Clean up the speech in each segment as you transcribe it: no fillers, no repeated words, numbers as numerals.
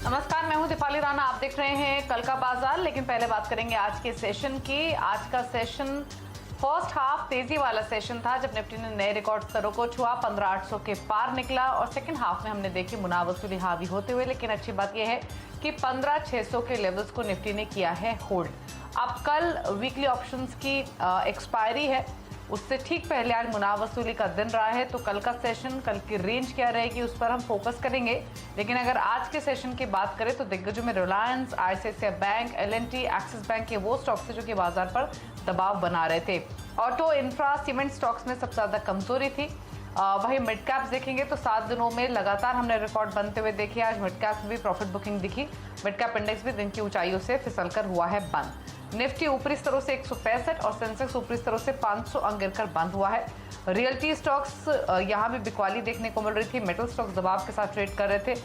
नमस्कार, मैं हूं दीपाली राणा। आप देख रहे हैं कल का बाजार। लेकिन पहले बात करेंगे आज के सेशन की। आज का सेशन फर्स्ट हाफ तेजी वाला सेशन था, जब निफ्टी ने नए रिकॉर्ड स्तरों को छुआ, 15,800 के पार निकला। और सेकंड हाफ में हमने देखी मुनाफ वसूली हावी होते हुए। लेकिन अच्छी बात यह है कि 15,600 के लेवल्स को निफ्टी ने किया है होल्ड। अब कल वीकली ऑप्शंस की एक्सपायरी है, उससे ठीक पहले आज मुनाफ वसूली का दिन रहा है। तो कल का सेशन, कल की रेंज क्या रहेगी, उस पर हम फोकस करेंगे। लेकिन अगर आज के सेशन की बात करें तो दिग्गजों में Reliance, ICICI bank, L&T, axis bank के वो स्टॉक्स थे जो कि बाजार पर दबाव बना रहे थे। ऑटो, इंफ्रा, सीमेंट स्टॉक्स में सबसे ज्यादा कमजोरी थी। वही मिड कैप्स देखेंगे तो 7 दिनों में लगातार हमने रिकॉर्ड बनते हुए देखे। आज मिड कैप्स में भी प्रॉफिट बुकिंग दिखी। मिड कैप इंडेक्स भी दिन की ऊंचाइयों से फिसलकर हुआ है बंद। निफ्टी ऊपरी स्तरों से 165 और सेंसेक्स ऊपरी स्तरों से 500 अंक गिरकर बंद हुआ है। रियल्टी स्टॉक्स यहां भी बिकवाली देखने को मिल रही थी। मेटल स्टॉक्स दबाव के साथ ट्रेड कर रहे थे।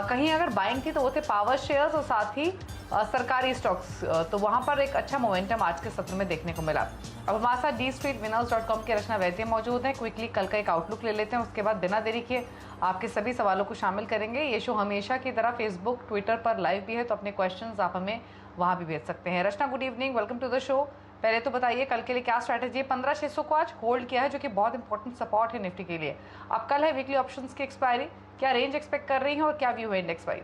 कहीं अगर बाइंग थी तो वो थे पावर शेयर्स और साथ ही सरकारी स्टॉक्स। तो वहां पर एक अच्छा मोमेंटम आज के सत्र में देखने को मिला। अब हमारे साथ डी स्ट्रीट विनर्स.com के रचना वैद्य मौजूद हैं। क्विकली कल का एक आउटलुक ले लेते हैं, उसके बाद बिना देरी किए आपके सभी सवालों को शामिल करेंगे। ये शो हमेशा की तरह फेसबुक, ट्विटर पर लाइव भी है, तो अपने क्वेश्चंस आप हमें वहां भी भेज सकते हैं। Rachna, good evening, welcome to the show. पहले तो बताइए कल के लिए क्या स्ट्रैटेजी है। 15,600 को आज होल्ड किया है, जो कि बहुत इंपॉर्टेंट सपोर्ट है निफ्टी के लिए। अब कल है वीकली ऑप्शंस की एक्सपायरी, क्या रेंज एक्सपेक्ट कर रही हैं और क्या व्यू है इंडेक्स वाइज?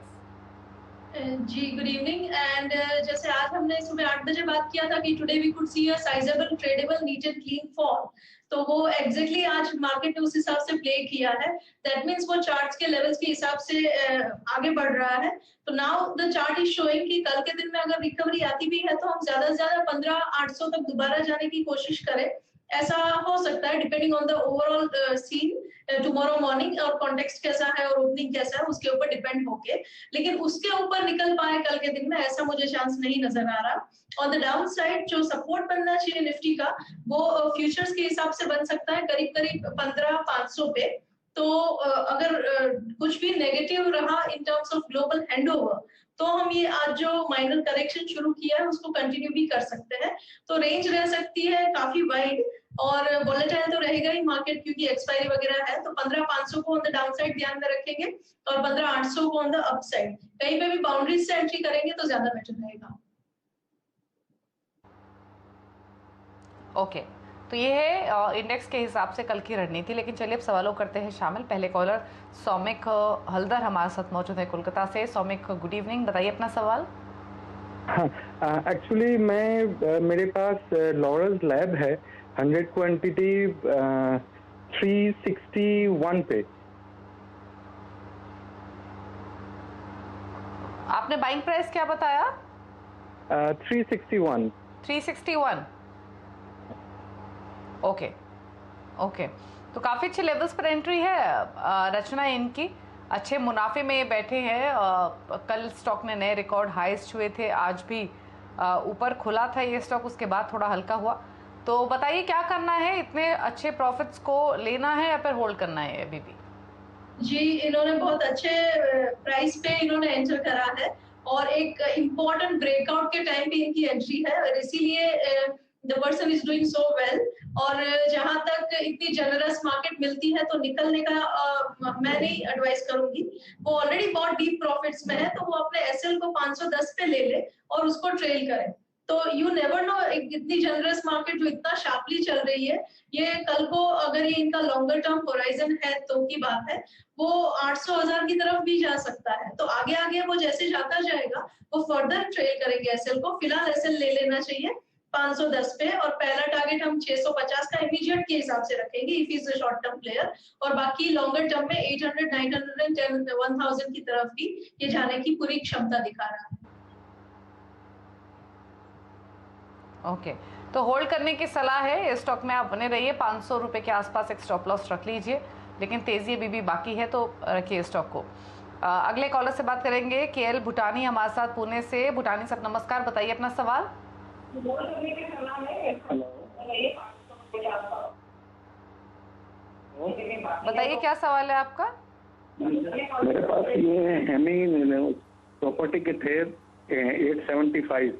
जी गुड इवनिंग। एंड जैसे आज हमने सुबह 8 बजे बात किया था कि today we could see a sizeable tradable neat and clean fall, तो वो एग्जैक्टली आज मार्केट ने उस हिसाब से प्ले किया है। दैट मींस वो चार्ट्स के लेवल्स के हिसाब से आगे बढ़ रहा है। तो now the chart is showing कि कल के दिन में अगर रिकवरी आती भी है तो हम ज्यादा से ज्यादा 15,800 तक दोबारा जाने की कोशिश करें, ऐसा हो सकता है depending on the overall scene tomorrow morning, और कॉन्टेक्स्ट कैसा है और ओपनिंग कैसा है उसके ऊपर डिपेंड होके। लेकिन उसके ऊपर निकल पाए कल के दिन में, ऐसा मुझे चांस नहीं नजर आ रहा। ऑन द डाउन साइड जो सपोर्ट बनना चाहिए निफ्टी का, वो फ्यूचर्स के हिसाब से बन सकता है करीब करीब 15,500 पे। तो अगर कुछ भी नेगेटिव रहा in terms of global handover, तो हम ये आज जो माइनर करेक्शन शुरू किया है उसको कंटिन्यू भी कर सकते हैं। तो रेंज रह सकती है काफी वाइड, और वॉलेटाइल तो रहेगा ही मार्केट, क्योंकि एक्सपायरी वगैरह है। तो 15,500 को ऑन द डाउन साइड ध्यान में रखेंगे और 15,800 को ऑन द अप साइड। कहीं पे भी बाउंड्रीज से एंट्री करेंगे तो ज्यादा बेटर रहेगा। ओके, तो ये है इंडेक्स के हिसाब से कल की रणनीति। लेकिन चलिए अब सवालों करते हैं शामिल। पहले कॉलर सौमिक हल्दर हमारे साथ मौजूद है कोलकाता से। सौमिक, गुड इवनिंग, बताइए अपना सवाल। हाँ, एक्चुअली मेरे पास लॉरल्स लैब है 100 क्वांटिटी 361 पे। आपने बाइंग प्राइस क्या बताया? 361। 361। ओके ओके, तो काफी अच्छे लेवल्स पर एंट्री है। रचना इनकी अच्छे मुनाफे में बैठे हैं। कल स्टॉक ने नए रिकॉर्ड हाईज छुए थे। आज भी ऊपर खुला था ये स्टॉक, उसके बाद थोड़ा हल्का हुआ। तो बताइए क्या करना है, इतने अच्छे प्रॉफिट्स को लेना है या फिर होल्ड करना है अभी भी? जी, इन्होंने बहुत अच्छे प्राइस पे इन्होंने एंटर करा है, और एक इम्पोर्टेंट ब्रेकआउट के टाइम पे इनकी एंट्री है, और इसीलिए the person is doing so well. और जहां तक इतनी जनरस मार्केट मिलती है तो निकलने का मैं नहीं एडवाइस करूंगी। वो ऑलरेडी बहुत डीप प्रॉफिट्स में है, तो वो अपने एसएल को 510 पे ले ले और उसको ट्रेल करे। तो यू नेवर नो, इतनी जनरस मार्केट जो इतना शार्पली चल रही है, ये कल को अगर ये इनका लॉन्गर टर्म होराइजन है तो की बात है, वो 800,000 की तरफ भी जा सकता है। तो आगे आगे वो जैसे जाता जाएगा वो फर्दर ट्रेल करेंगे एसएल को। फिलहाल एसएल ले लेना चाहिए 510 पे, और पहला टारगेट हम 650 का इमीडिएट के हिसाब से रखेंगे if is a short term player. और बाकी लॉन्गर टर्म में 800, 910, 1000 की तरफ भी ये जाने की पूरी क्षमता दिखा रहा है। ओके, तो होल्ड करने की सलाह है। इस स्टॉक में आप बने रहिए। 500 रुपए के आसपास एक स्टॉप लॉस रख लीजिए, लेकिन तेजी अभी भी बाकी है, तो रखिए स्टॉक को। अगले कॉलर से बात करेंगे केएल भूटानी हमारे साथ पुणे से। भूटानी साहब नमस्कार, बताइए अपना सवाल। बताइए क्या सवाल है आपका? मेरे पास ये हेमी प्रॉपर्टी के थे 875।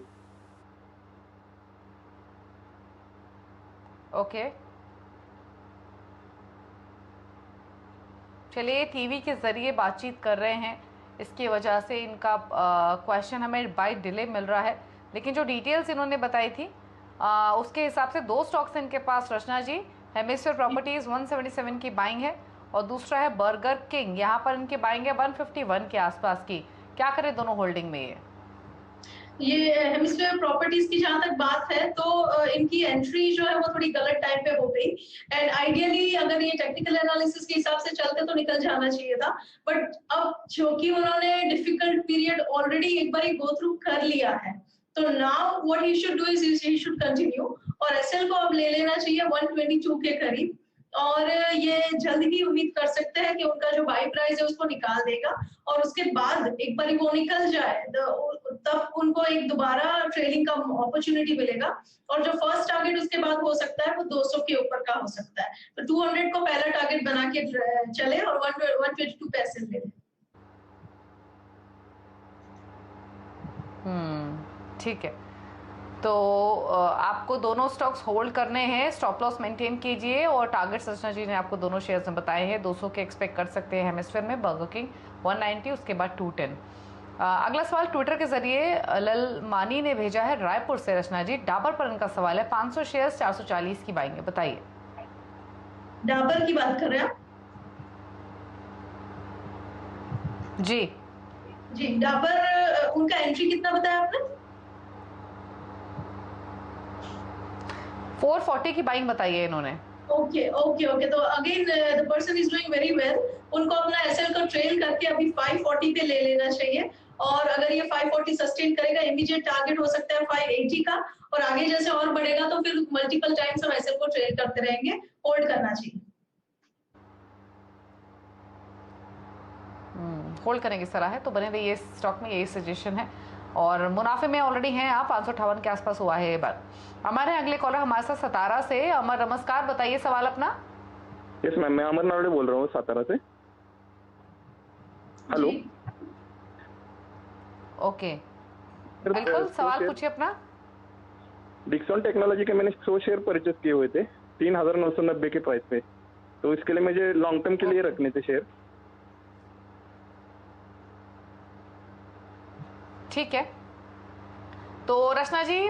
ओके, चलिए टीवी के जरिए बातचीत कर रहे हैं। इसकी वजह से इनका क्वेश्चन हमें बाय डिले मिल रहा है, लेकिन जो डिटेल्स इन्होंने बताई थी उसके हिसाब से 2 स्टॉक्स इनके पास रचना जी। हेमिस्फीयर प्रॉपर्टीज 177 की बाइंग है और दूसरा है बर्गर किंग, यहाँ पर इनकी बाइंग है 151 के आसपास की। क्या करें दोनों होल्डिंग में? ये हेमिस्फीयर प्रॉपर्टीज की जहां तक बात है तो इनकी एंट्री जो है वो थोड़ी गलत टाइम पे हो गई, एंड आइडियली अगर ये टेक्निकल एनालिसिस के हिसाब से चलते तो निकल जाना चाहिए था, बट अब जो कि उन्होंने डिफिकल्ट पीरियड ऑलरेडी एक बार गो थ्रू कर लिया है, तो now what he should do is he should continue, और एसएल को अब ले लेना चाहिए 122 के करीब, और ये जल्द ही उम्मीद कर सकते हैं कि उनका जो बाई प्राइस है उसको निकाल देगा, और उसके बाद एक बार वो निकल जाए तब उनको एक दोबारा ट्रेडिंग का अपॉर्चुनिटी मिलेगा, और जो फर्स्ट टारगेट उसके बाद हो सकता है वो 200 के ऊपर का हो सकता है, तो 200 को पहला टारगेट बना के चले और 122 पैसे ले लें। ठीक है, तो आपको दोनों स्टॉक्स होल्ड करने हैं, स्टॉप लॉस मेंटेन कीजिए, और टारगेट रचना जी ने आपको दोनों शेयर्स में बताए हैं। 200 के एक्सपेक्ट कर सकते हैं हेमिस्फीयर में, बर्गर किंग 190, उसके बाद 210। अगला सवाल ट्विटर के जरिए लल मानी ने भेजा है रायपुर से। रचना जी, डाबर पर इनका सवाल है, 500 शेयर्स 440 की बाइंग है, बताइए। डाबर की बात कर रहे हैं जी जी, डाबर उनका एंट्री कितना बताया आपने? 440 की बाइंग बताई है इन्होंने। ओके ओके ओके, तो again the person is doing very well, उनको अपना एसएल को ट्रेल करके अभी 540 पे ले लेना चाहिए, और अगर ये 540 सस्टेन करेगा इमीडिएट टारगेट हो सकता है 580 का, और आगे जैसे और बढ़ेगा तो फिर मल्टीपल टाइम्स हम एसएल को ट्रेल करते रहेंगे, होल्ड करना चाहिए। होल्ड करने की सलाह है, तो बने रहिए स्टॉक में, यही सजेशन है, और मुनाफे में ऑलरेडी हैं आप, 558 के आसपास हुआ है ये बार। हमारे अगले कॉलर हमारे साथ सतारा से अमर, नमस्कार, बताइए सवाल अपना। यस मैम, मैं अमर नावड़े बोल रहा हूँ सातारा से। हेलो। ओके, बिल्कुल सवाल पूछिए अपना। डिक्सन टेक्नोलॉजी के मैंने 100 शेयर परचेस किए हुए थे 3990 के प्राइस पे, तो इसके लिए मुझे लॉन्ग टर्म के लिए रखने थे शेयर। ठीक है, तो रचना जी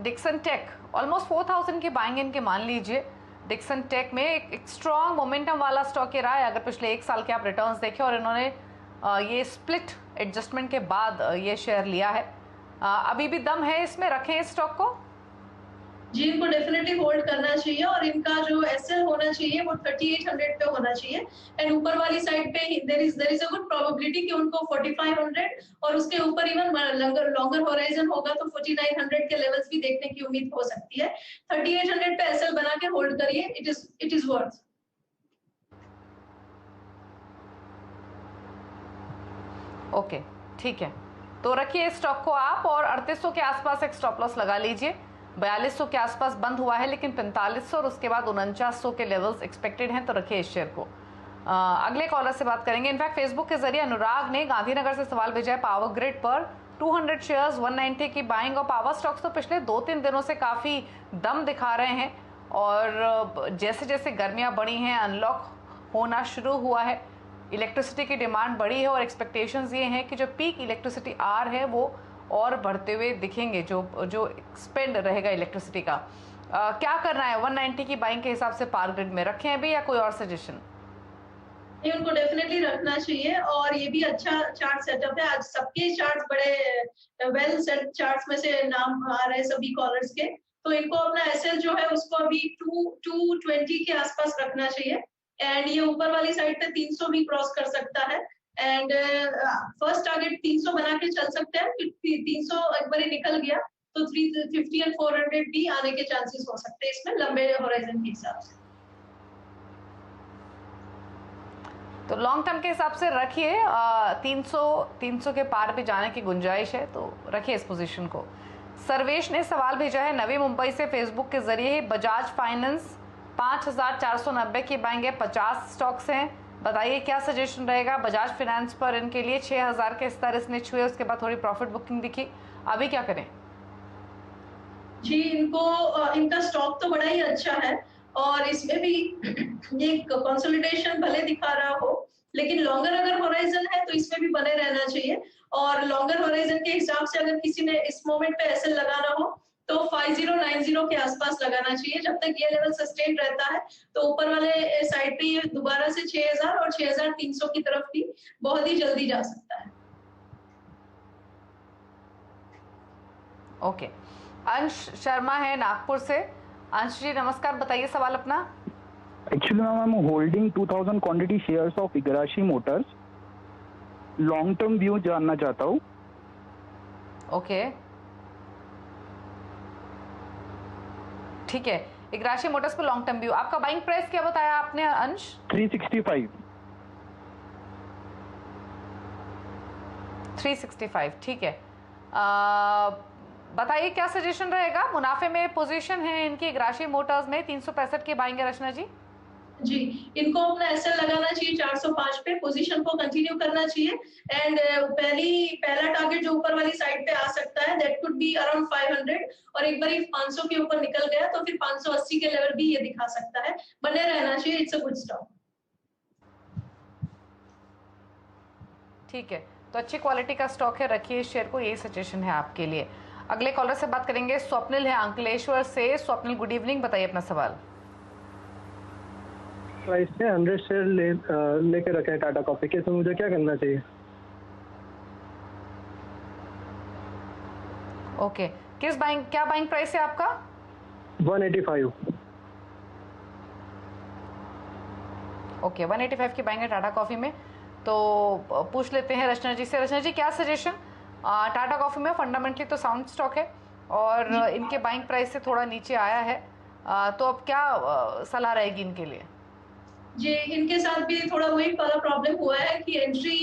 डिक्सन टेक ऑलमोस्ट 4000 की बाइंग इनके मान लीजिए। डिक्सन टेक में एक स्ट्रॉन्ग मोमेंटम वाला स्टॉक ही रहा है, अगर पिछले 1 साल के आप रिटर्न्स देखें, और इन्होंने ये स्प्लिट एडजस्टमेंट के बाद ये शेयर लिया है। अभी भी दम है इसमें, रखें इस स्टॉक को? जी, इनको डेफिनेटली होल्ड करना चाहिए, और इनका जो एसएल होना चाहिए वो 3800 पे होना चाहिए, एंड ऊपर वाली साइड पे there is a good probability कि उनको 4500 और उसके ऊपर इवन लॉन्गर होराइजन होगा तो 4900 के लेवल्स भी देखने की उम्मीद हो सकती है। 3800 पे एसएल बना के होल्ड करिए, इट इज वर्थ। ओके, ठीक है, तो रखिए इस स्टॉक को आप, और 3800 के आसपास एक स्टॉप लॉस लगा लीजिए। 4200 के आसपास बंद हुआ है, लेकिन 4500 और उसके बाद 4900 के लेवल्स एक्सपेक्टेड हैं, तो रखिए इस शेयर को। अगले कॉलर से बात करेंगे। इनफैक्ट फेसबुक के जरिए अनुराग ने गांधीनगर से सवाल भेजा है, पावर ग्रिड पर 200 शेयर्स 190 की बाइंग, और पावर स्टॉक्स तो पिछले 2-3 दिनों से काफ़ी दम दिखा रहे हैं, और जैसे जैसे गर्मियाँ बढ़ी हैं, अनलॉक होना शुरू हुआ है, इलेक्ट्रिसिटी की डिमांड बढ़ी है, और एक्सपेक्टेशंस ये हैं कि जो पीक इलेक्ट्रिसिटी आर है वो और बढ़ते हुए दिखेंगे, जो स्पेंड रहेगा इलेक्ट्रिसिटी का। क्या करना है 190 की बाइंग के हिसाब से? पावर ग्रिड में रखें अभी, या कोई और सजेशन? ये उनको डेफिनेटली रखना चाहिए, और ये भी अच्छा चार्ट सेटअप है। आज सबके चार्ट्स बड़े वेल सेट चार्ट्स में से नाम आ रहे हैं सभी कॉलर्स के, तो इनको अपना एसएल जो है उसको अभी 220 के आसपास रखना चाहिए, एंड ये ऊपर वाली साइड पे 300 भी क्रॉस कर सकता है, एंड फर्स्ट टारगेट 300 बना के चल सकते हैं, फिर 300 एक बार निकल गया तो 350 एंड 400 भी आने के चांसेस हो सकते हैं इसमें लंबे होराइजन के हिसाब से। तो लॉन्ग टर्म के हिसाब से रखिए, 300 के पार भी जाने की गुंजाइश है, तो रखिए इस पोजीशन को। सर्वेश ने सवाल भेजा है नवी मुंबई से फेसबुक के जरिए, बजाज फाइनेंस 5490 की बाइंग है, 50 स्टॉक्स हैं, बताइए क्या सजेशन रहेगा? बजाज फाइनेंस पर इनके लिए 6000 के स्तर इसने छुए, उसके बाद थोड़ी प्रॉफिट बुकिंग दिखी, अभी क्या करें? जी, इनका स्टॉक तो बड़ा ही अच्छा है, और इसमें भी एक कंसोलिडेशन भले दिखा रहा हो, लेकिन लॉन्गर अगर होराइजन है तो इसमें भी बने रहना चाहिए। और लॉन्गर होराइजन के हिसाब से अगर किसी ने इस मोमेंट पे एसएल लगाना हो तो 5090 के आसपास लगाना चाहिए। जब तक ये लेवल सस्टेन रहता है तो ऊपर वाले साइड पे ये दोबारा से 6000 और 6300 की तरफ भी बहुत ही जल्दी जा सकता है। ओके, अंश शर्मा है नागपुर से। अंश जी नमस्कार, बताइए सवाल अपना। Actually, ma'am, I'm holding 2000 quantity shares of Igarashi Motors. Long term view जानना चाहता हूँ। ओके, ठीक है, इग्राशी मोटर्स पे लॉन्ग टर्म व्यू। आपका बाइंग प्राइस क्या बताया आपने अंश? 365। 365, ठीक है। बताइए क्या सजेशन रहेगा? मुनाफे में पोजीशन है इनकी इग्राशी मोटर्स में, 365 की बाइंग है रचना जी। जी, इनको अपना एसएल लगाना चाहिए 405 पे, पोजीशन को कंटिन्यू करना चाहिए। एंड पहला टारगेट जो ऊपर वाली साइड पे आ सकता है दैट कुड बी अराउंड 500, और एक बार 500 के ऊपर निकल गया तो फिर 580 के लेवल भी ये दिखा सकता है। बने रहना चाहिए, इट्स अ गुड स्टॉक। ठीक है, तो अच्छी क्वालिटी का स्टॉक है, रखिए इस शेयर को, यही सजेशन है आपके लिए। अगले कॉलर से बात करेंगे, स्वप्निल है अंकलेश्वर से। स्वप्निल गुड इवनिंग, बताइए अपना सवाल। प्राइस से 100 शेयर लेके रखे हैं टाटा कॉफी के, तो मुझे क्या करना चाहिए? ओके, किस बाइंग, क्या बाइंग प्राइस है आपका? 185। ओके, 185 की बाइंग है टाटा कॉफी में। तो पूछ लेते हैं रचना जी से। रचना जी क्या सजेशन? टाटा कॉफी में फंडामेंटली तो साउंड स्टॉक है और इनके बाइंग प्राइस से थोड़ा नीचे आया है, तो अब क्या सलाह रहेगी इनके लिए? जी, इनके साथ भी थोड़ा वही वाला प्रॉब्लम हुआ है कि एंट्री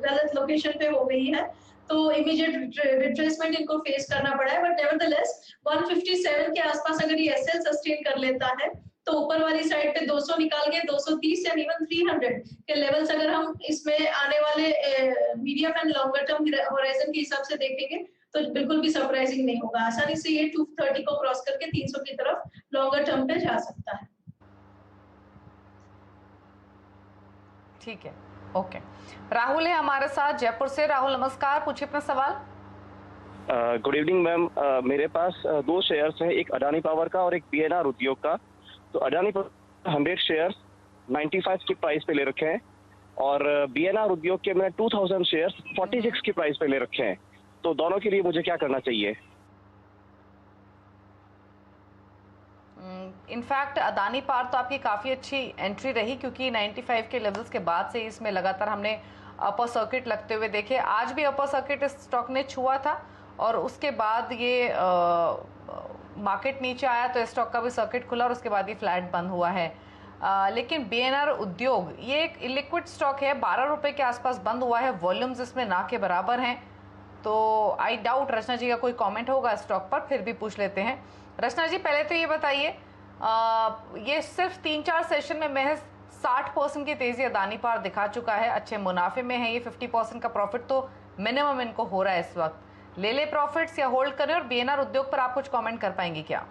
गलत लोकेशन पे हो गई है, तो इमीडिएट रिट्रेसमेंट इनको फेस करना पड़ा है। बट नेवरदलेस 157 के आसपास अगर ये एसएल सस्टेन कर लेता है तो ऊपर वाली साइड पे 200 निकाल के 230 एंड इवन 300 के लेवल्स अगर हम इसमें आने वाले medium and longer term horizon के हिसाब से देखेंगे तो बिल्कुल भी सरप्राइजिंग नहीं होगा। आसानी से ये 230 को क्रॉस करके 300 की तरफ लॉन्गर टर्म पे जा सकता है। ठीक है, ओके। राहुल है हमारे साथ जयपुर से। राहुल नमस्कार, पूछिए अपना सवाल। Good evening ma'am. मेरे पास दो शेयर्स हैं, एक अडानी पावर का और एक बीएनआर उद्योग का। तो अडानी पावर 100 शेयर्स 95 की प्राइस पे ले रखे हैं, और बीएनआर उद्योग के मैं 2000 शेयर्स 46 की प्राइस पे ले रखे हैं। तो दोनों के लिए मुझे क्या करना चाहिए? इनफैक्ट अदानी पावर तो आपकी काफ़ी अच्छी एंट्री रही, क्योंकि 95 के लेवल्स के बाद से इसमें लगातार हमने अपर सर्किट लगते हुए देखे। आज भी अपर सर्किट इस स्टॉक ने छुआ था और उसके बाद ये मार्केट नीचे आया तो स्टॉक का भी सर्किट खुला और उसके बाद ही फ्लैट बंद हुआ है। लेकिन बीएनआर उद्योग ये एक इलिक्विड स्टॉक है, 12 रुपये के आसपास बंद हुआ है, वॉल्यूम्स इसमें ना के बराबर हैं। तो आई डाउट रचना जी का कोई कमेंट होगा स्टॉक पर, फिर भी पूछ लेते हैं। रचना जी पहले तो ये बताइए, ये सिर्फ 3-4 सेशन में महज 60% की तेजी अदानी पावर दिखा चुका है, अच्छे मुनाफे में है ये। 50% का प्रॉफिट तो मिनिमम इनको हो रहा है इस वक्त। ले ले प्रॉफिट्स या होल्ड करें? और बीएनआर उद्योग पर आप कुछ कमेंट कर पाएंगे क्या?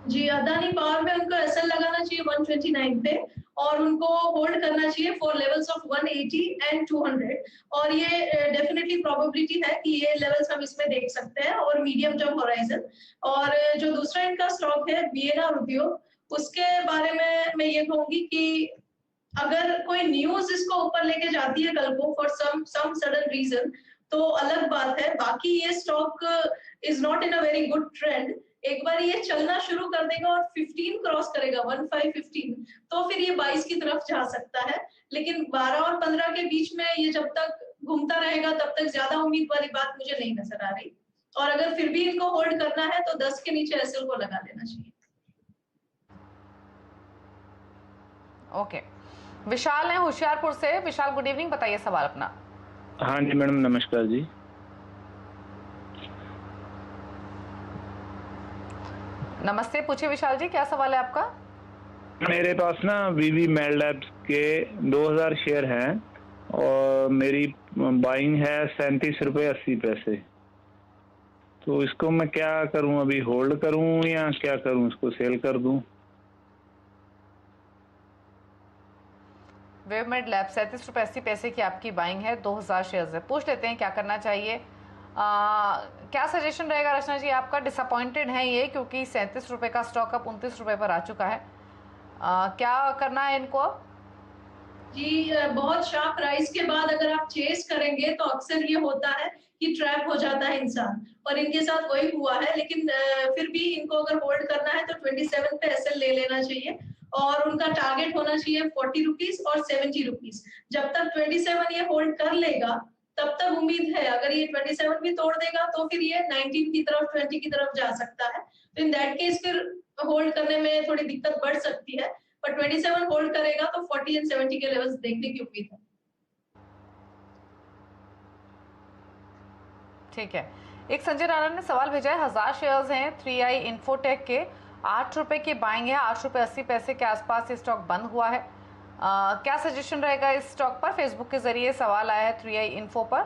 जी, अदानी पावर में उनको एसएल लगाना चाहिए 129 पे, और उनको होल्ड करना चाहिए फॉर लेवल्स ऑफ 180 एंड 200। और ये डेफिनेटली प्रोबेबिलिटी है कि ये लेवल्स हम इसमें देख सकते हैं और मीडियम टर्म होराइजन। और जो दूसरा इनका स्टॉक है बीएनआर उद्योग, उसके बारे में मैं ये कहूंगी कि अगर कोई न्यूज इसको ऊपर लेके जाती है कल को फॉर सम सडन रीजन तो अलग बात है, बाकी ये stock is not in a very good trend. एक बार ये चलना शुरू कर देगा और 15 क्रॉस करेगा 15 तो फिर ये 22 की तरफ जा सकता है। लेकिन 12 और 15 के बीच में ये जब तक घूमता रहेगा तब तक ज्यादा उम्मीद वाली बात मुझे नहीं नजर आ रही। और अगर फिर भी इनको होल्ड करना है तो 10 के नीचे एसएल को लगा लेना चाहिए। ओके, विशाल है होशियारपुर से। विशाल गुड इवनिंग, बताइए सवाल अपना। हाँ जी मैडम नमस्कार जी। नमस्ते, पूछिए विशाल जी, क्या सवाल है आपका? मेरे पास ना वीवी मेड लैब्स के 2000 शेयर हैं और मेरी बाइंग है 37 रुपये 80 पैसे। तो इसको मैं क्या करूं, अभी होल्ड करूं या क्या करूं, इसको सेल कर दूं? वेवमेड लैब 37 रुपये 80 पैसे की आपकी बाइंग है, 2000 शेयर्स है। पूछ लेते हैं क्या करना चाहिए। क्या सजेशन रहेगा रचना जी आपका? डिसअपॉइंटेड है ये क्योंकि 37 रुपये का स्टॉक अब 29 रुपये पर आ चुका है। क्या करना है इनको अब? जी बहुत शार्प राइज के बाद अगर आप चेस करेंगे तो अक्सर ये होता है कि ट्रैप हो जाता है इंसान, और इनके साथ वही हुआ है। लेकिन फिर भी इनको अगर होल्ड करना है तो 27 पे एसएल ले लेना चाहिए, और उनका टारगेट होना चाहिए 40 रुपीज और 70 रुपीज। जब तक 27 ये होल्ड कर लेगा तब तक उम्मीद है, अगर ये 27 भी तोड़ देगा तो फिर ये 19 की तरफ 20 की तरफ जा सकता है। तो इन दैट केस फिर होल्ड करने में थोड़ी दिक्कत बढ़ सकती है, पर 27 होल्ड करेगा तो 40 एंड 70 के लेवल्स देखने की उम्मीद है। ठीक है। एक संजय राणा ने सवाल भेजा है, 1000 शेयर्स हैं 3i इन्फोटेक के, 8 रुपए की बाइंग है, 8 रुपए 80 पैसे के आसपास ये स्टॉक बंद हुआ है। क्या सजेशन रहेगा इस स्टॉक पर? फेसबुक के जरिए सवाल आया है 3i इन्फो पर।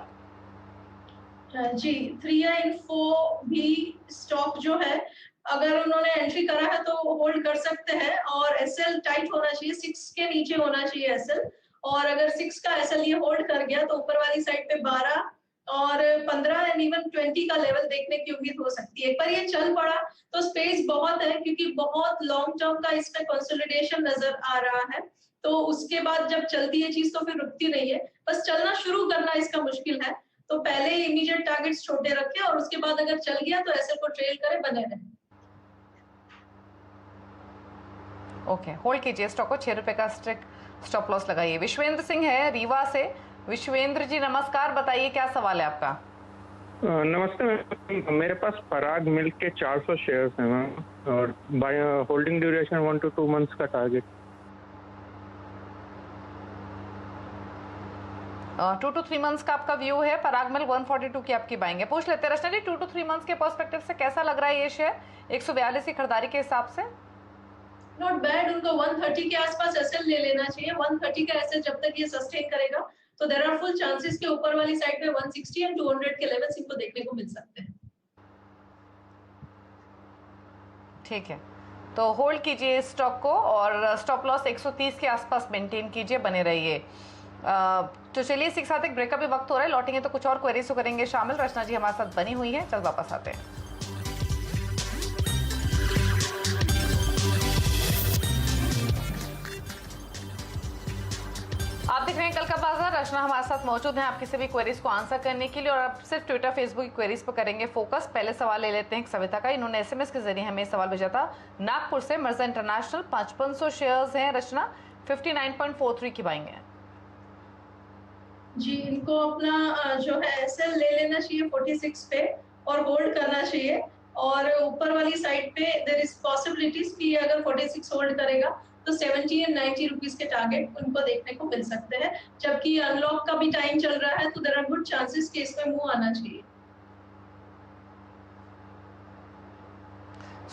जी 3i इन्फो भी स्टॉक जो है, अगर उन्होंने एंट्री करा है तो होल्ड कर सकते हैं, और एसएल टाइट होना चाहिए, 6 के नीचे होना चाहिए एसएल। और अगर 6 का एसएल ये होल्ड कर गया तो ऊपर वाली साइड पे 12 और 15 एंड इवन 20 का लेवल देखने की उम्मीद हो सकती है। पर ये चल पड़ा तो स्पेस बहुत है, क्योंकि बहुत लॉन्ग टर्म का इसमें कंसोलिडेशन नजर आ रहा है। तो उसके बाद जब चलती है चीज तो फिर रुकती नहीं है, बस चलना शुरू करना इसका मुश्किल है। तो पहले इमीडिएट टारगेट्स छोटे रखें, और उसके बाद अगर चल गया तो एसएल को ट्रेल करे, बने रहे। ओके, होल्ड कीजिए स्टॉक को, 6 रुपए का स्ट्रिक्ट स्टॉप लॉस लगाइए। विश्वेंद्र सिंह है रीवा से। विश्वेंद्र जी नमस्कार, बताइए क्या सवाल है आपका? नमस्ते मैम, मेरे पास पराग मिल्क के 400 शेयर्स हैं मैम, और होल्डिंग ड्यूरेशन 1 to 2 मंथ्स का टारगेट। 2 to 3 मंथ्स का आपका व्यू है। पराग मिल्क 142 की आपकी बाइंग है। पूछ लेते हैं रचना जी, 2 to 3 मंथ्स के पर्सपेक्टिव से कैसा लग रहा है ये शेयर 142 की खरीदारी के हिसाब से? Not bad. उनको 130 के आसपास एसएल ले लेना चाहिए। 130 का एसएल जब तक ये सस्टेन करेगा तो देयर आर फुल चांसेस के ऊपर वाली साइड पे 160 एंड 200 के लेवल्स इनको देखने को मिल सकते हैं। ठीक है, तो होल्ड कीजिए स्टॉक को, और स्टॉप लॉस 130 के आसपास मेंटेन कीजिए, बने रहिए। तो चलिए इसी के साथ एक ब्रेकअप भी वक्त हो रहा है, लौटेंगे तो कुछ और क्वेरीज को करेंगे शामिल। रचना जी हमारे साथ बनी हुई है, चल वापस आते हैं। आप देख रहे हैं कल का बाजार। रचना हमारे साथ मौजूद हैं आपकी सभी क्वेरीज को आंसर करने के लिए, और आप सिर्फ ट्विटर फेसबुक की क्वेरीज पर करेंगे फोकस। पहले सवाल ले लेते हैं सविता का। इन्होंने एसएमएस के जरिए हमें सवाल भेजा था नागपुर से। मिर्जा इंटरनेशनल 5500 शेयर्स हैं रचना, 59.43 की बाइंग है। जी इनको अपना जो है एसएल ले लेना चाहिए 46 पे, और होल्ड करना चाहिए। और ऊपर वाली साइड पे देयर इज पॉसिबिलिटीज कि अगर 46 होल्ड करेगा तो 70 एंड 90 रुपीस के टारगेट उनको देखने को मिल सकते हैं। जबकि अनलॉक का भी टाइम चल रहा है तो देयर आर गुड चांसेस कि इसमें मूव आना चाहिए।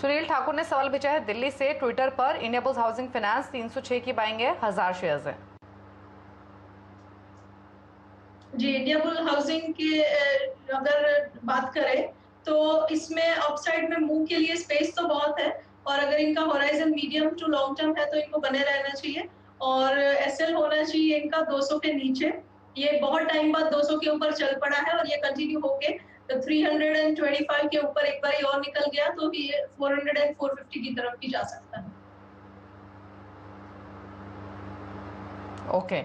सुनील ठाकुर ने सवाल भेजा है दिल्ली से ट्विटर पर। इंडियाबुल्स हाउसिंग फाइनेंस 306 की बाइंग है, 1000 शेयर्स है। जी इंडियाबुल हाउसिंग की अगर बात करें तो इसमें अपसाइड में मूव के लिए स्पेस तो बहुत है, और अगर इनका horizon medium to long term है तो इनको बने रहना चाहिए। और एसएल होना चाहिए इनका 200 के नीचे। ये बहुत टाइम बाद 200 के ऊपर चल पड़ा है, और ये कंटिन्यू होके 325 के ऊपर एक बार और निकल गया तो ये 400 एंड 450 की तरफ भी जा सकता है। ओके,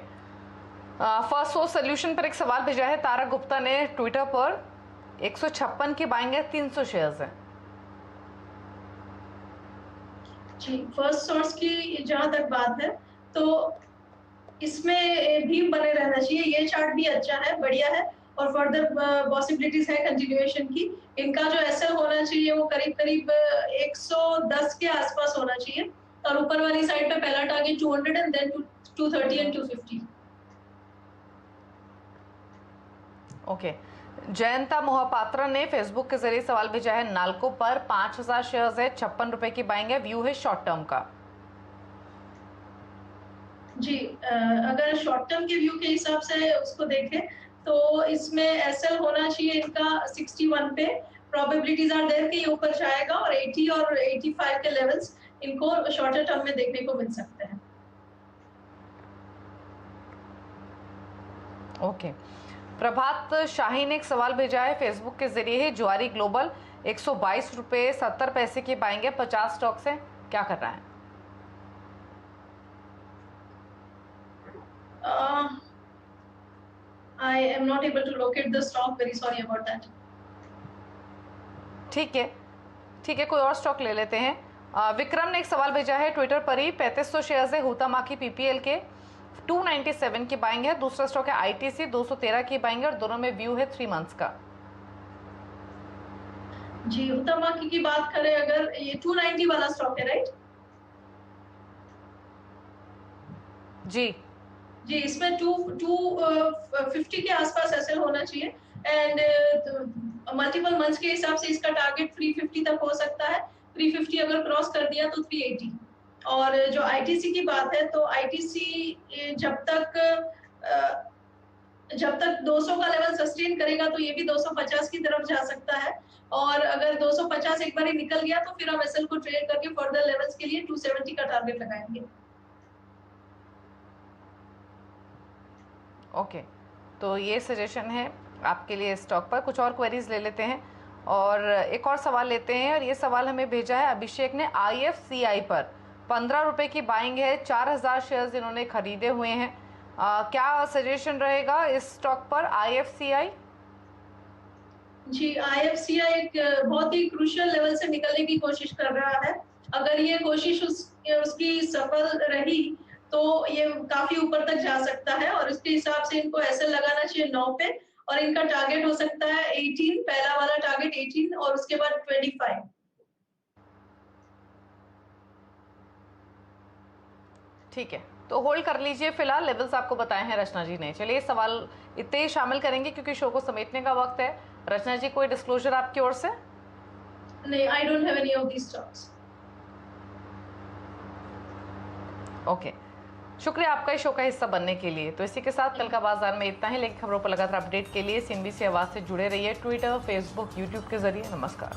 फर्स्ट सोर्स सोल्यूशन पर एक सवाल भेजा है तारा गुप्ता ने ट्विटर पर। 156 की बाइंग है, 300 शेयर्स है। जी फर्स्ट सोर्स की जहां तक बात है तो इसमें भी बने रहना चाहिए। ये चार्ट भी अच्छा है, बढ़िया है, और फर्दर पॉसिबिलिटीज है कंटिन्यूएशन की। इनका जो एसएल होना चाहिए वो करीब करीब 110 के आसपास होना चाहिए, और ऊपर वाली साइड पे पहला target 200 and then 230 and 250। Okay, Jayanta Mohapatra ने फेसबुक के जरिए सवाल भेजा है नाल्को पर। 5000 शेयर्स है, 56 रुपए की बाइंग है, व्यू है शॉर्ट टर्म का। जी अगर शॉर्ट टर्म के व्यू के हिसाब से उसको देखें तो इसमें एसएल होना चाहिए इनका 61 पे। प्रोबेबिलिटीज आर देयर कि ये ऊपर जाएगा, और 80 और 85 के लेवल्स इनको शॉर्टर टर्म में देखने को मिल सकते हैं। ओके। प्रभात शाही ने एक सवाल भेजा है फेसबुक के जरिए ही। ज्वारी ग्लोबल 122 रुपये 70 पैसे की बाइंग है, 50 स्टॉक से, क्या कर रहा है? I am not able to locate the stock. Very sorry about that. ठीक है, कोई और स्टॉक ले लेते हैं। विक्रम ने एक सवाल भेजा है ट्विटर पर ही। 3500 शेयर है हुतामाकी पीपीएल के, 297 की बाइंग है। दूसरा स्टॉक है आईटीसी, 213 की बाइंग है और दोनों में व्यू है 3 मंथ्स का। जी, हुतामाकी की बात करें अगर, ये 290 वाला स्टॉक है, राइट? जी, इसमें 250 के आसपास एसएल होना चाहिए एंड मल्टीपल मंथ्स के हिसाब से इसका टारगेट 350 तक हो सकता है। 350 अगर क्रॉस कर दिया तो 380। और जो आईटीसी की बात है तो आईटीसी जब तक 200 का लेवल सस्टेन करेगा तो ये भी 250 की तरफ जा सकता है। और अगर 250 एक बार निकल गया तो फिर हम एसएल को ट्रेड करके फर्दर लेवल्स के लिए 270 का टारगेट लगाएंगे। ओके, तो ये सजेशन है आपके लिए स्टॉक पर। कुछ और क्वेरीज ले लेते हैं और एक और सवाल लेते हैं। और ये सवाल हमें भेजा है अभिषेक ने IFCI पर। 15 रुपए की बाइंग है, 4000 शेयर्स इन्होंने खरीदे हुए हैं। क्या सजेशन रहेगा इस स्टॉक पर IFCI? जी, IFCI एक बहुत ही क्रूशियल लेवल से निकलने की कोशिश कर रहा है। अगर ये कोशिश उसकी सफल रही तो ये काफी ऊपर तक जा सकता है और इसके हिसाब से इनको एसएल लगाना चाहिए 9 पे और इनका टारगेट हो सकता है 18, पहला वाला टारगेट 18 और उसके बाद 25। ठीक है, तो होल्ड कर लीजिए फिलहाल। लेवल्स आपको बताए हैं रचना जी ने। चलिए सवाल इतने ही शामिल करेंगे क्योंकि शो को समेटने का वक्त है। रचना जी, कोई डिस्क्लोजर आपकी ओर से? नहीं, I don't have any of these stocks. Okay, शुक्रिया आपका इस शो का हिस्सा बनने के लिए। तो इसी के साथ कल का बाजार में इतना ही, लेकिन खबरों पर लगातार अपडेट के लिए CNBC आवाज से जुड़े रहिए ट्विटर, फेसबुक, यूट्यूब के जरिए। नमस्कार।